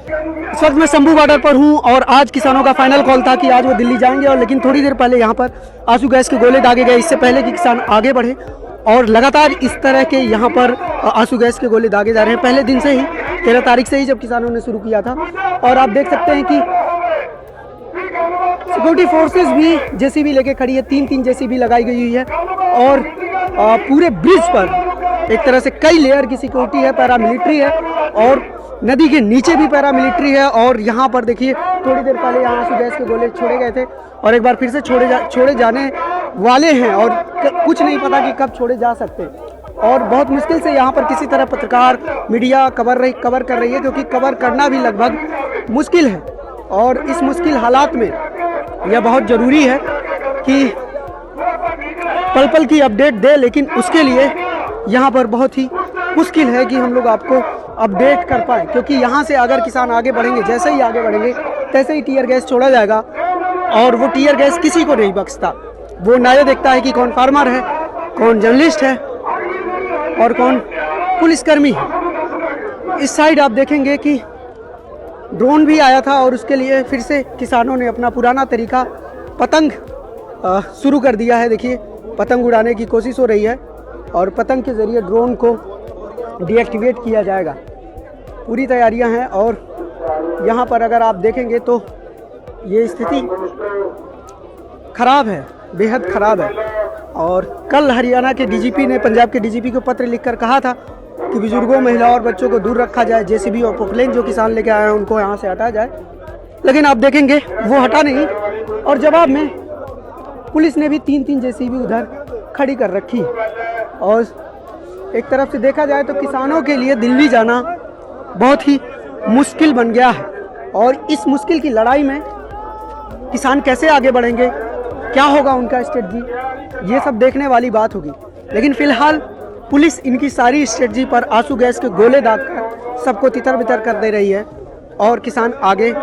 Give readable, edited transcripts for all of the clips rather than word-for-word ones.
इस वक्त मैं शंभू बॉर्डर पर हूं और आज किसानों का फाइनल कॉल था कि आज वो दिल्ली जाएंगे, और लेकिन थोड़ी देर पहले यहां पर आंसू गैस के गोले दागे गए, इससे पहले कि किसान आगे बढ़े। और लगातार इस तरह के यहां पर आंसू गैस के गोले दागे जा रहे हैं पहले दिन से ही, 13 तारीख से ही जब किसानों ने शुरू किया था। और आप देख सकते हैं कि सिक्योरिटी फोर्सेस भी जेसीबी लेके खड़ी है, 3-3 जेसीबी लगाई गई हुई है। और पूरे ब्रिज पर एक तरह से कई लेयर की सिक्योरिटी है, पैरामिलिट्री है, और नदी के नीचे भी पैरामिलिट्री है। और यहाँ पर देखिए थोड़ी देर पहले यहाँ आंसू गैस के गोले छोड़े गए थे और एक बार फिर से छोड़े जाने वाले हैं, और कुछ नहीं पता कि कब छोड़े जा सकते। और बहुत मुश्किल से यहाँ पर किसी तरह पत्रकार मीडिया कवर कर रही है, क्योंकि कवर करना भी लगभग मुश्किल है। और इस मुश्किल हालात में यह बहुत ज़रूरी है कि पल पल की अपडेट दे, लेकिन उसके लिए यहाँ पर बहुत ही मुश्किल है कि हम लोग आपको अपडेट कर पाए, क्योंकि यहाँ से अगर किसान आगे बढ़ेंगे, जैसे ही आगे बढ़ेंगे तैसे ही टीयर गैस छोड़ा जाएगा। और वो टीयर गैस किसी को नहीं बख्शता, वो ना ये देखता है कि कौन फार्मर है, कौन जर्नलिस्ट है और कौन पुलिसकर्मी है। इस साइड आप देखेंगे कि ड्रोन भी आया था, और उसके लिए फिर से किसानों ने अपना पुराना तरीका पतंग शुरू कर दिया है। देखिए पतंग उड़ाने की कोशिश हो रही है, और पतंग के ज़रिए ड्रोन को डीएक्टिवेट किया जाएगा। पूरी तैयारियां हैं। और यहाँ पर अगर आप देखेंगे तो ये स्थिति ख़राब है, बेहद ख़राब है। और कल हरियाणा के डीजीपी ने पंजाब के डीजीपी को पत्र लिखकर कहा था कि बुजुर्गों, महिलाओं और बच्चों को दूर रखा जाए, जेसीबी और पोकलेन जो किसान लेके आए हैं उनको यहाँ से हटाया जाए। लेकिन आप देखेंगे वो हटा नहीं, और जवाब में पुलिस ने भी 3-3 जेसीबी उधर खड़ी कर रखी। और एक तरफ से देखा जाए तो किसानों के लिए दिल्ली जाना बहुत ही मुश्किल बन गया है। और इस मुश्किल की लड़ाई में किसान कैसे आगे बढ़ेंगे, क्या होगा उनका स्ट्रेटजी, ये सब देखने वाली बात होगी। लेकिन फिलहाल पुलिस इनकी सारी स्ट्रेटजी पर आंसू गैस के गोले दागकर सबको तितर बितर कर दे रही है, और किसान आगे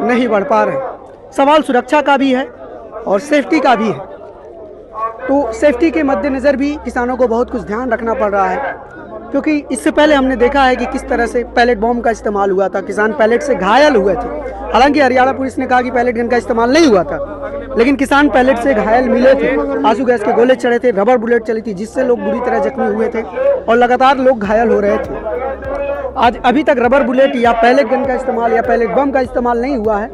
नहीं बढ़ पा रहे। सवाल सुरक्षा का भी है और सेफ्टी का भी है। तो सेफ्टी के मद्देनज़र भी किसानों को बहुत कुछ ध्यान रखना पड़ रहा है, क्योंकि इससे पहले हमने देखा है कि किस तरह से पैलेट बॉम्ब का इस्तेमाल हुआ था, किसान पैलेट से घायल हुए थे। हालांकि हरियाणा पुलिस ने कहा कि पैलेट गन का इस्तेमाल नहीं हुआ था, लेकिन किसान पैलेट से घायल मिले थे, आंसू गैस के गोले चढ़े थे, रबर बुलेट चली थी, जिससे लोग बुरी तरह जख्मी हुए थे और लगातार लोग घायल हो रहे थे। आज अभी तक रबर बुलेट या पैलेट गन का इस्तेमाल या पैलेट बम का इस्तेमाल नहीं हुआ है,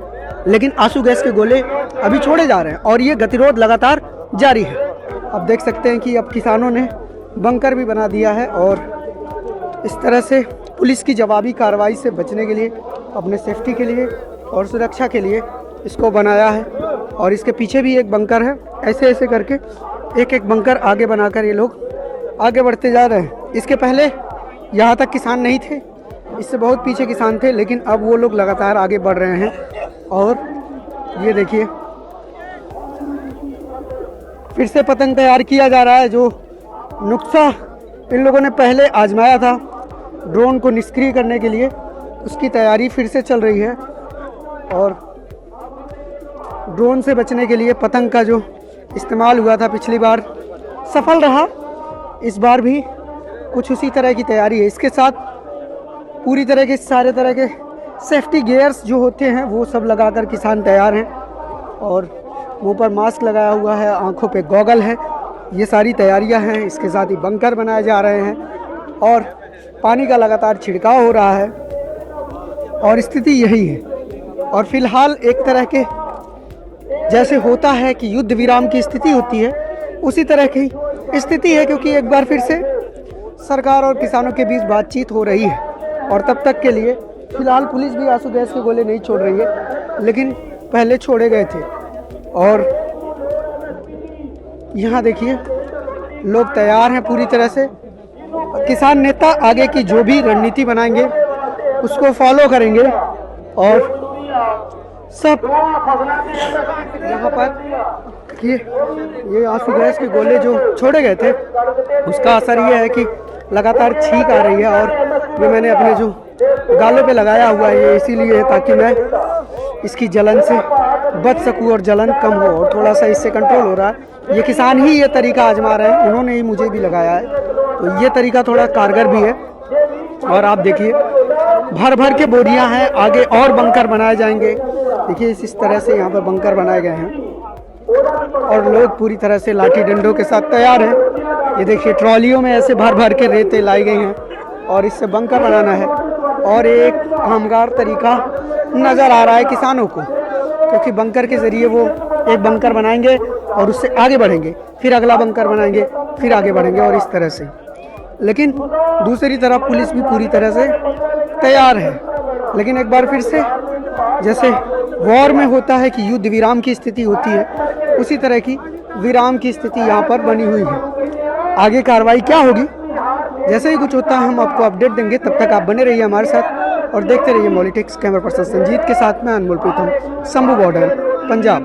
लेकिन आंसू गैस के गोले अभी छोड़े जा रहे हैं, और ये गतिरोध लगातार जारी है। अब देख सकते हैं कि अब किसानों ने बंकर भी बना दिया है, और इस तरह से पुलिस की जवाबी कार्रवाई से बचने के लिए, अपने सेफ्टी के लिए और सुरक्षा के लिए इसको बनाया है। और इसके पीछे भी एक बंकर है, ऐसे ऐसे करके एक एक बंकर आगे बनाकर ये लोग आगे बढ़ते जा रहे हैं। इसके पहले यहाँ तक किसान नहीं थे, इससे बहुत पीछे किसान थे, लेकिन अब वो लोग लगातार आगे बढ़ रहे हैं। और ये देखिए फिर से पतंग तैयार किया जा रहा है। जो नुस्खा इन लोगों ने पहले आजमाया था ड्रोन को निष्क्रिय करने के लिए, उसकी तैयारी फिर से चल रही है। और ड्रोन से बचने के लिए पतंग का जो इस्तेमाल हुआ था पिछली बार सफल रहा, इस बार भी कुछ उसी तरह की तैयारी है। इसके साथ पूरी तरह के सारे तरह के सेफ्टी गियर्स जो होते हैं वो सब लगाकर किसान तैयार हैं, और मुंह पर मास्क लगाया हुआ है, आंखों पे गॉगल है। ये सारी तैयारियां हैं। इसके साथ ही बंकर बनाए जा रहे हैं, और पानी का लगातार छिड़काव हो रहा है, और स्थिति यही है। और फिलहाल एक तरह के जैसे होता है कि युद्ध विराम की स्थिति होती है, उसी तरह की स्थिति है, क्योंकि एक बार फिर से सरकार और किसानों के बीच बातचीत हो रही है। और तब तक के लिए फिलहाल पुलिस भी आंसू गैस के गोले नहीं छोड़ रही है, लेकिन पहले छोड़े गए थे। और यहाँ देखिए लोग तैयार हैं पूरी तरह से। किसान नेता आगे की जो भी रणनीति बनाएंगे उसको फॉलो करेंगे, और सब यहाँ पर ये आंसू गैस के गोले जो छोड़े गए थे उसका असर ये है कि लगातार छींक आ रही है। और ये मैंने अपने जो गालों पे लगाया हुआ है ये इसीलिए है ताकि मैं इसकी जलन से बच सकूं और जलन कम हो, और थोड़ा सा इससे कंट्रोल हो रहा है। ये किसान ही ये तरीका आजमा रहे हैं, उन्होंने ही मुझे भी लगाया है, तो ये तरीका थोड़ा कारगर भी है। और आप देखिए भर भर के बोरियां हैं, आगे और बंकर बनाए जाएंगे। देखिए इस तरह से यहाँ पर बंकर बनाए गए हैं और लोग पूरी तरह से लाठी डंडों के साथ तैयार हैं। ये देखिए ट्रॉलियों में ऐसे भर भर के रेते लाई गई हैं और इससे बंकर बनाना है। और एक कामगार तरीका नज़र आ रहा है किसानों को, क्योंकि बंकर के ज़रिए वो एक बंकर बनाएंगे और उससे आगे बढ़ेंगे, फिर अगला बंकर बनाएंगे, फिर आगे बढ़ेंगे और इस तरह से। लेकिन दूसरी तरफ पुलिस भी पूरी तरह से तैयार है। लेकिन एक बार फिर से जैसे वॉर में होता है कि युद्ध विराम की स्थिति होती है, उसी तरह की विराम की स्थिति यहाँ पर बनी हुई है। आगे कार्रवाई क्या होगी, जैसे ही कुछ होता है हम आपको अपडेट देंगे। तब तक आप बने रहिए हमारे साथ और देखते रहिए मॉलिटिक्स। कैमरा पर्सन संजीत के साथ में अनमोल प्रीतम, शंभू बॉर्डर, पंजाब।